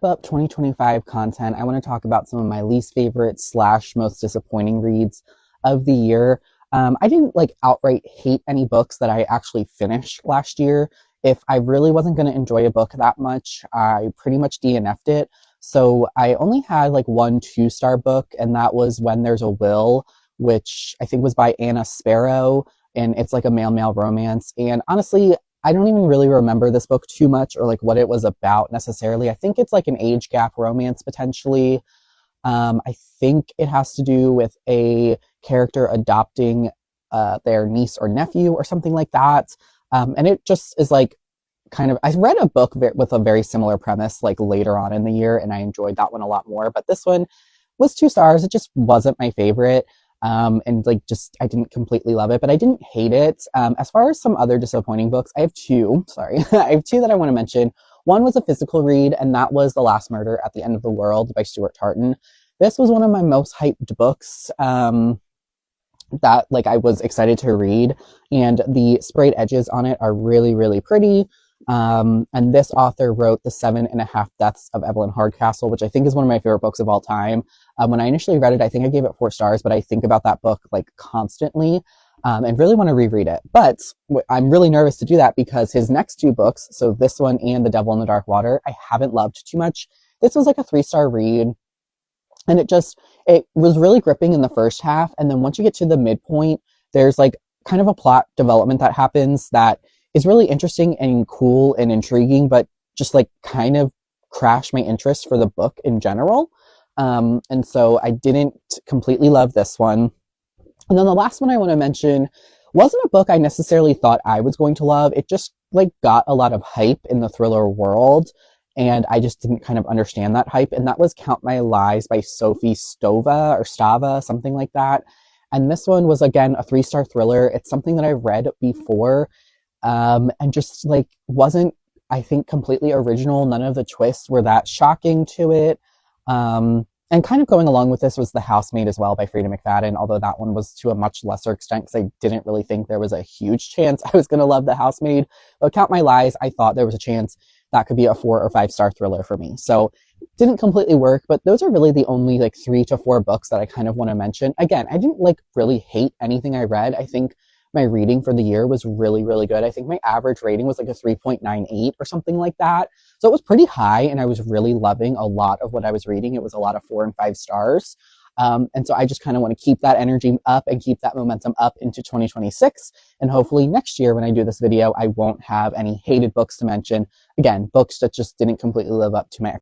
Up 2025 content, I want to talk about some of my least favorite slash most disappointing reads of the year. I didn't like outright hate any books that I actually finished last year. If I really wasn't going to enjoy a book that much, I pretty much DNF'd it. So I only had like one two-star book, and that was When There's a Will, which I think was by Anna Sparrow, and it's like a male-male romance. And honestly, I don't even really remember this book too much or like what it was about necessarily. I think it's like an age gap romance potentially. I think it has to do with a character adopting their niece or nephew or something like that. And it just is like kind of, I read a book with a very similar premise like later on in the year, and I enjoyed that one a lot more. But this one was two stars. It just wasn't my favorite. And like just I didn't completely love it, but I didn't hate it. As far as some other disappointing books, I have two. Sorry, I have two that I want to mention. One was a physical read, and that was The Last Murder at the End of the World by Stuart Tartan. This was one of my most hyped books. That like I was excited to read, and the sprayed edges on it are really, really pretty. And this author wrote The 7.5 Deaths of Evelyn Hardcastle, which I think is one of my favorite books of all time. When I initially read it, I think I gave it 4 stars, but I think about that book like constantly, and really want to reread it. But I'm really nervous to do that because his next two books, so this one and The Devil in the Dark Water, I haven't loved too much. This was like a 3-star read, and it was really gripping in the first half, and then once you get to the midpoint, there's like kind of a plot development that happens that is really interesting and cool and intriguing, but just like kind of crashed my interest for the book in general. And so I didn't completely love this one. And then the last one I want to mention wasn't a book I necessarily thought I was going to love. It just like got a lot of hype in the thriller world, and I just didn't kind of understand that hype. And that was Count My Lies by Sophie Stova or Stava, something like that. And this one was again a 3-star thriller. It's something that I read before, and just like wasn't, I think, completely original. None of the twists were that shocking to it. And kind of going along with this was The Housemaid as well by Frida McFadden, although that one was to a much lesser extent because I didn't really think there was a huge chance I was going to love The Housemaid. But Count My Lies, I thought there was a chance that could be a 4 or 5-star thriller for me. So didn't completely work, but those are really the only like 3 to 4 books that I kind of want to mention. Again, I didn't like really hate anything I read. I think my reading for the year was really, really good. I think my average rating was like a 3.98 or something like that. So it was pretty high, and I was really loving a lot of what I was reading. It was a lot of 4 and 5 stars. And so I just kind of want to keep that energy up and keep that momentum up into 2026. And hopefully next year when I do this video, I won't have any hated books to mention. Again, books that just didn't completely live up to my